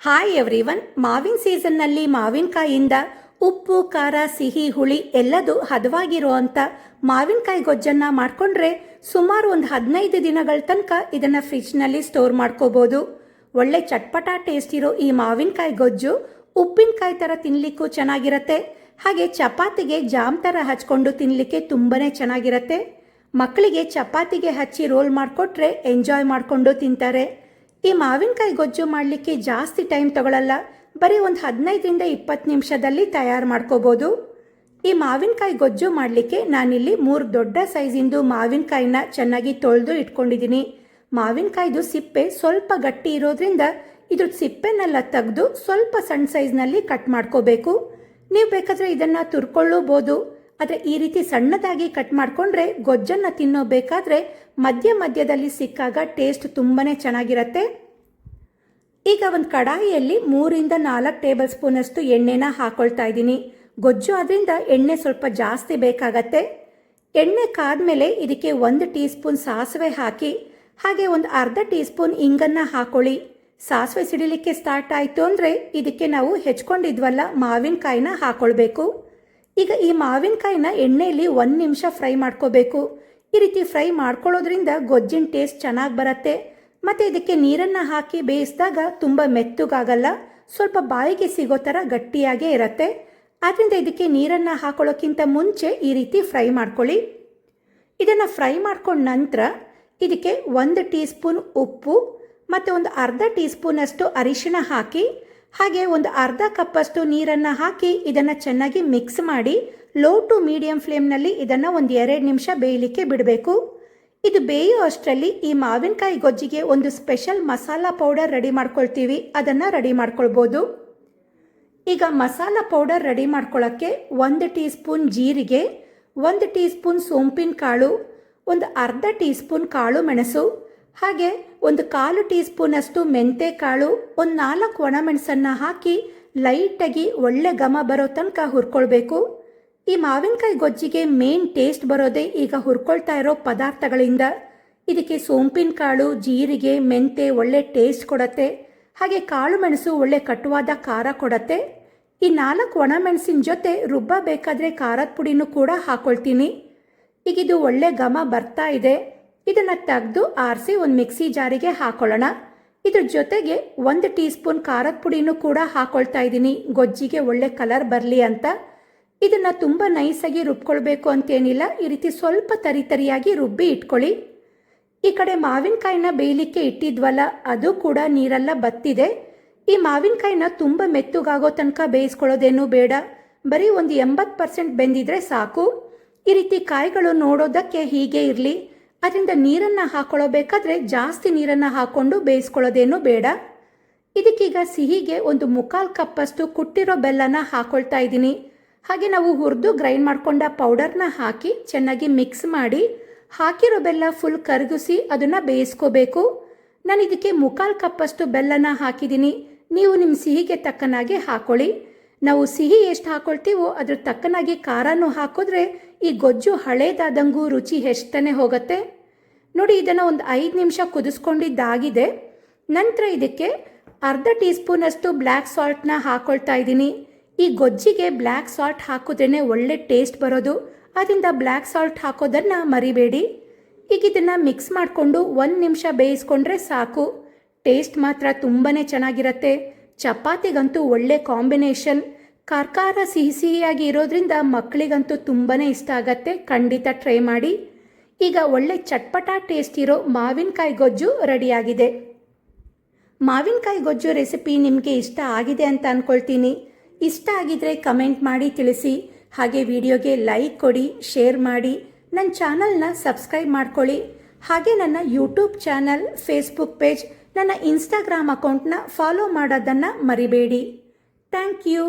Hi everyone. ಮಾವಿನ ಸೀಸನ್ನಲ್ಲಿ ಮಾವಿನಕಾಯಿಯಿಂದ ಉಪ್ಪು ಖಾರ ಸಿಹಿ ಹುಳಿ ಎಲ್ಲದೂ ಹದವಾಗಿರುವಂಥ ಮಾವಿನಕಾಯಿ ಗೊಜ್ಜನ್ನು ಮಾಡಿಕೊಂಡ್ರೆ ಸುಮಾರು ಒಂದು 15 ದಿನಗಳ ತನಕ ಇದನ್ನು ಫ್ರಿಜ್ನಲ್ಲಿ ಸ್ಟೋರ್ ಮಾಡ್ಕೋಬೋದು. ಒಳ್ಳೆ ಚಟ್ಪಟ ಟೇಸ್ಟ್ ಇರೋ ಈ ಮಾವಿನಕಾಯಿ ಗೊಜ್ಜು ಉಪ್ಪಿನಕಾಯಿ ಥರ ತಿನ್ನಲಿಕ್ಕೂ ಚೆನ್ನಾಗಿರುತ್ತೆ. ಹಾಗೆ ಚಪಾತಿಗೆ ಜಾಮ್ ಥರ ಹಚ್ಕೊಂಡು ತಿನ್ನಲಿಕ್ಕೆ ತುಂಬಾ ಚೆನ್ನಾಗಿರುತ್ತೆ. ಮಕ್ಕಳಿಗೆ ಚಪಾತಿಗೆ ಹಚ್ಚಿ ರೋಲ್ ಮಾಡಿಕೊಟ್ರೆ ಎಂಜಾಯ್ ಮಾಡಿಕೊಂಡು ತಿಂತಾರೆ. ಈ ಮಾವಿನಕಾಯಿ ಗೊಜ್ಜು ಮಾಡಲಿಕ್ಕೆ ಜಾಸ್ತಿ ಟೈಮ್ ತಗೊಳ್ಳಲ್ಲ. ಬರೀ ಒಂದು 15ರಿಂದ 20 ನಿಮಿಷದಲ್ಲಿ ತಯಾರು ಮಾಡ್ಕೋಬೋದು. ಈ ಮಾವಿನಕಾಯಿ ಗೊಜ್ಜು ಮಾಡಲಿಕ್ಕೆ ನಾನಿಲ್ಲಿ 3 ದೊಡ್ಡ ಸೈಜಿಂದು ಮಾವಿನಕಾಯಿನ ಚೆನ್ನಾಗಿ ತೊಳೆದು ಇಟ್ಕೊಂಡಿದ್ದೀನಿ. ಮಾವಿನಕಾಯ್ದು ಸಿಪ್ಪೆ ಸ್ವಲ್ಪ ಗಟ್ಟಿ ಇರೋದ್ರಿಂದ ಇದ್ರ ಸಿಪ್ಪೆನೆಲ್ಲ ತೆಗೆದು ಸ್ವಲ್ಪ ಸಣ್ಣ ಸೈಜ್ನಲ್ಲಿ ಕಟ್ ಮಾಡ್ಕೋಬೇಕು. ನೀವು ಬೇಕಾದರೆ ಇದನ್ನು ತುರ್ಕೊಳ್ಳೂಬೋದು. ಆದರೆ ಈ ರೀತಿ ಸಣ್ಣದಾಗಿ ಕಟ್ ಮಾಡಿಕೊಂಡ್ರೆ ಗೊಜ್ಜನ್ನು ತಿನ್ನೋಬೇಕಾದ್ರೆ ಮಧ್ಯದಲ್ಲಿ ಸಿಕ್ಕಾಗ ಟೇಸ್ಟ್ ತುಂಬಾ ಚೆನ್ನಾಗಿರುತ್ತೆ. ಈಗ ಒಂದು ಕಡಾಯಿಯಲ್ಲಿ 3ರಿಂದ 4 ಟೇಬಲ್ ಸ್ಪೂನಷ್ಟು ಎಣ್ಣೆನ ಹಾಕೊಳ್ತಾ ಇದ್ದೀನಿ. ಗೊಜ್ಜು ಆದ್ದರಿಂದ ಎಣ್ಣೆ ಸ್ವಲ್ಪ ಜಾಸ್ತಿ ಬೇಕಾಗತ್ತೆ. ಎಣ್ಣೆ ಕಾದ್ಮೇಲೆ ಇದಕ್ಕೆ 1 ಟೀ ಸ್ಪೂನ್ ಸಾಸಿವೆ ಹಾಕಿ ಹಾಗೆ ಒಂದು ಅರ್ಧ ಟೀ ಸ್ಪೂನ್ ಇಂಗನ್ನು ಹಾಕೊಳ್ಳಿ. ಸಾಸಿವೆ ಸಿಡಿಲಿಕ್ಕೆ ಸ್ಟಾರ್ಟ್ ಆಯಿತು ಅಂದರೆ ಇದಕ್ಕೆ ನಾವು ಹೆಚ್ಕೊಂಡಿದ್ವಲ್ಲ ಮಾವಿನಕಾಯಿನ ಹಾಕೊಳ್ಬೇಕು. ಈಗ ಈ ಮಾವಿನಕಾಯಿನ ಎಣ್ಣೆಯಲ್ಲಿ 1 ನಿಮಿಷ ಫ್ರೈ ಮಾಡ್ಕೋಬೇಕು. ಈ ರೀತಿ ಫ್ರೈ ಮಾಡ್ಕೊಳ್ಳೋದ್ರಿಂದ ಗೊಜ್ಜಿನ ಟೇಸ್ಟ್ ಚೆನ್ನಾಗಿ ಬರುತ್ತೆ. ಮತ್ತು ಇದಕ್ಕೆ ನೀರನ್ನು ಹಾಕಿ ಬೇಯಿಸಿದಾಗ ತುಂಬ ಮೆತ್ತಗಾಗಲ್ಲ, ಸ್ವಲ್ಪ ಬಾಯಿಗೆ ಸಿಗೋ ಥರ ಗಟ್ಟಿಯಾಗೇ ಇರುತ್ತೆ. ಆದ್ದರಿಂದ ಇದಕ್ಕೆ ನೀರನ್ನು ಹಾಕೊಳ್ಳೋಕ್ಕಿಂತ ಮುಂಚೆ ಈ ರೀತಿ ಫ್ರೈ ಮಾಡ್ಕೊಳ್ಳಿ. ಇದನ್ನು ಫ್ರೈ ಮಾಡ್ಕೊಂಡ ನಂತರ ಇದಕ್ಕೆ 1 ಟೀ ಸ್ಪೂನ್ ಉಪ್ಪು ಮತ್ತು ಒಂದು ಅರ್ಧ ಟೀ ಸ್ಪೂನಷ್ಟು ಅರಿಶಿಣ ಹಾಕಿ ಹಾಗೆ ಒಂದು ಅರ್ಧ ಕಪ್ಪಷ್ಟು ನೀರನ್ನು ಹಾಕಿ ಇದನ್ನು ಚೆನ್ನಾಗಿ ಮಿಕ್ಸ್ ಮಾಡಿ ಲೋ ಟು ಮೀಡಿಯಂ ಫ್ಲೇಮ್ನಲ್ಲಿ ಇದನ್ನು ಒಂದು 2 ನಿಮಿಷ ಬೇಯಲಿಕ್ಕೆ ಬಿಡಬೇಕು. ಇದು ಬೇಯೋ ಅಷ್ಟರಲ್ಲಿ ಈ ಮಾವಿನಕಾಯಿ ಗೊಜ್ಜಿಗೆ ಒಂದು ಸ್ಪೆಷಲ್ ಮಸಾಲ ಪೌಡರ್ ರೆಡಿ ಮಾಡ್ಕೊಳ್ತೀವಿ. ಅದನ್ನು ರೆಡಿ ಮಾಡ್ಕೊಳ್ಬೋದು. ಈಗ ಮಸಾಲ ಪೌಡರ್ ರೆಡಿ ಮಾಡ್ಕೊಳ್ಳೋಕ್ಕೆ 1 ಟೀ ಸ್ಪೂನ್ ಜೀರಿಗೆ, 1 ಟೀ ಸ್ಪೂನ್ ಸೋಂಪಿನ ಕಾಳು, ಒಂದು ಅರ್ಧ ಟೀ ಸ್ಪೂನ್ ಕಾಳು ಮೆಣಸು, ಹಾಗೆ ಒಂದು 1/4 ಟೀ ಸ್ಪೂನಷ್ಟು ಮೆಂತೆ ಕಾಳು, ಒಂದು 4 ಒಣಮೆಣಸನ್ನು ಹಾಕಿ ಲೈಟಾಗಿ ಒಳ್ಳೆ ಘಮ ಬರೋ ತನಕ ಹುರ್ಕೊಳ್ಬೇಕು. ಈ ಮಾವಿನಕಾಯಿ ಗೊಜ್ಜಿಗೆ ಮೇನ್ ಟೇಸ್ಟ್ ಬರೋದೇ ಈಗ ಹುರ್ಕೊಳ್ತಾ ಇರೋ ಪದಾರ್ಥಗಳಿಂದ. ಇದಕ್ಕೆ ಸೋಂಪಿನ ಕಾಳು, ಜೀರಿಗೆ, ಮೆಂತೆ ಒಳ್ಳೆ ಟೇಸ್ಟ್ ಕೊಡುತ್ತೆ. ಹಾಗೆ ಕಾಳು ಮೆಣಸು ಒಳ್ಳೆ ಕಟುವಾದ ಖಾರ ಕೊಡುತ್ತೆ. ಈ 4 ಒಣಮೆಣಸಿನ ಜೊತೆ ರುಬ್ಬಬೇಕಾದ್ರೆ ಖಾರದ ಪುಡಿನೂ ಕೂಡ ಹಾಕೊಳ್ತೀನಿ. ಈಗ ಇದು ಒಳ್ಳೆ ಘಮ ಬರ್ತಾ ಇದೆ. ಇದನ್ನು ತೆಗೆದು ಆರಿಸಿ ಒಂದು ಮಿಕ್ಸಿ ಜಾರಿಗೆ ಹಾಕೊಳ್ಳೋಣ. ಇದ್ರ ಜೊತೆಗೆ 1 ಟೀ ಸ್ಪೂನ್ ಖಾರದ ಪುಡಿನೂ ಕೂಡ ಹಾಕೊಳ್ತಾ ಇದ್ದೀನಿ, ಗೊಜ್ಜಿಗೆ ಒಳ್ಳೆ ಕಲರ್ ಬರಲಿ ಅಂತ. ಇದನ್ನು ತುಂಬ ನೈಸಾಗಿ ರುಬ್ಕೊಳ್ಬೇಕು ಅಂತೇನಿಲ್ಲ, ಈ ರೀತಿ ಸ್ವಲ್ಪ ತರಿಯಾಗಿ ರುಬ್ಬಿ ಇಟ್ಕೊಳ್ಳಿ. ಈ ಕಡೆ ಮಾವಿನಕಾಯಿನ ಬೇಯಲಿಕ್ಕೆ ಇಟ್ಟಿದ್ವಲ್ಲ ಅದು ಕೂಡ ನೀರೆಲ್ಲ ಬತ್ತಿದೆ. ಈ ಮಾವಿನಕಾಯಿನ ತುಂಬ ಮೆತ್ತಗಾಗೋ ತನಕ ಬೇಯಿಸ್ಕೊಳ್ಳೋದೇನೂ ಬೇಡ, ಬರೀ ಒಂದು 80% ಬೆಂದಿದ್ರೆ ಸಾಕು. ಈ ರೀತಿ ಕಾಯಿಗಳು ನೋಡೋದಕ್ಕೆ ಹೀಗೆ ಇರಲಿ. ಅದರಿಂದ ನೀರನ್ನು ಹಾಕೊಳ್ಳಬೇಕಾದ್ರೆ ಜಾಸ್ತಿ ನೀರನ್ನು ಹಾಕ್ಕೊಂಡು ಬೇಯಿಸ್ಕೊಳ್ಳೋದೇನೂ ಬೇಡ. ಇದಕ್ಕೀಗ ಸಿಹಿಗೆ ಒಂದು 3/4 ಕಪ್ಪಷ್ಟು ಕುಟ್ಟಿರೋ ಬೆಲ್ಲನ ಹಾಕೊಳ್ತಾ ಇದ್ದೀನಿ. ಹಾಗೆ ನಾವು ಹುರಿದು ಗ್ರೈಂಡ್ ಮಾಡ್ಕೊಂಡ ಪೌಡರ್ನ ಹಾಕಿ ಚೆನ್ನಾಗಿ ಮಿಕ್ಸ್ ಮಾಡಿ ಹಾಕಿರೋ ಬೆಲ್ಲ ಫುಲ್ ಕರಗಿಸಿ ಅದನ್ನು ಬೇಯಿಸ್ಕೋಬೇಕು. ನಾನು ಇದಕ್ಕೆ 3/4 ಕಪ್ಪಷ್ಟು ಬೆಲ್ಲನ ಹಾಕಿದ್ದೀನಿ. ನೀವು ನಿಮ್ಮ ಸಿಹಿಗೆ ತಕ್ಕನಾಗಿ ಹಾಕೊಳ್ಳಿ. ನಾವು ಸಿಹಿ ಎಷ್ಟು ಹಾಕೊಳ್ತೀವೋ ಅದ್ರ ತಕ್ಕನಾಗಿ ಖಾರನೂ ಹಾಕಿದ್ರೆ ಈ ಗೊಜ್ಜು ಹಳೇದಾದಂಗೂ ರುಚಿ ಹೆಚ್ಚತಾನೆ ಹೋಗುತ್ತೆ. ನೋಡಿ, ಇದನ್ನು ಒಂದು 5 ನಿಮಿಷ ಕುದಿಸ್ಕೊಂಡಿದ್ದಾಗಿದೆ. ನಂತರ ಇದಕ್ಕೆ ಅರ್ಧ ಟೀ ಸ್ಪೂನಷ್ಟು ಬ್ಲ್ಯಾಕ್ ಸಾಲ್ಟ್ನ ಹಾಕೊಳ್ತಾ ಇದ್ದೀನಿ. ಈ ಗೊಜ್ಜಿಗೆ ಬ್ಲ್ಯಾಕ್ ಸಾಲ್ಟ್ ಹಾಕಿದ್ರೇ ಒಳ್ಳೆ ಟೇಸ್ಟ್ ಬರೋದು. ಅದರಿಂದ ಬ್ಲ್ಯಾಕ್ ಸಾಲ್ಟ್ ಹಾಕೋದನ್ನು ಮರಿಬೇಡಿ. ಈಗ ಇದನ್ನು ಮಿಕ್ಸ್ ಮಾಡಿಕೊಂಡು 1 ನಿಮಿಷ ಬೇಯಿಸ್ಕೊಂಡ್ರೆ ಸಾಕು. ಟೇಸ್ಟ್ ಮಾತ್ರ ತುಂಬಾ ಚೆನ್ನಾಗಿರುತ್ತೆ. ಚಪಾತಿಗಂತೂ ಒಳ್ಳೆ ಕಾಂಬಿನೇಷನ್. ಖಾರ ಸಿಹಿಯಾಗಿ ಇರೋದ್ರಿಂದ ಮಕ್ಕಳಿಗಂತೂ ತುಂಬಾ ಇಷ್ಟ ಆಗತ್ತೆ. ಖಂಡಿತ ಟ್ರೈ ಮಾಡಿ. ಈಗ ಒಳ್ಳೆ ಚಟ್ಪಟ ಟೇಸ್ಟ್ ಇರೋ ಮಾವಿನಕಾಯಿ ಗೊಜ್ಜು ರೆಡಿಯಾಗಿದೆ. ಮಾವಿನಕಾಯಿ ಗೊಜ್ಜು ರೆಸಿಪಿ ನಿಮಗೆ ಇಷ್ಟ ಆಗಿದೆ ಅಂತ ಅಂದ್ಕೊಳ್ತೀನಿ. ಇಷ್ಟ ಆಗಿದ್ರೆ ಕಮೆಂಟ್ ಮಾಡಿ ತಿಳಿಸಿ. ಹಾಗೆ ವಿಡಿಯೋಗೆ ಲೈಕ್ ಕೊಡಿ, ಶೇರ್ ಮಾಡಿ, ನನ್ನ ಚಾನಲ್ನ ಸಬ್ಸ್ಕ್ರೈಬ್ ಮಾಡ್ಕೊಳ್ಳಿ. ಹಾಗೆ ನನ್ನ ಯೂಟ್ಯೂಬ್ ಚಾನಲ್, ಫೇಸ್ಬುಕ್ ಪೇಜ್, ನನ್ನ ಇನ್ಸ್ಟಾಗ್ರಾಮ್ ಅಕೌಂಟ್ನ ಫಾಲೋ ಮಾಡೋದನ್ನು ಮರಿಬೇಡಿ. Thank you.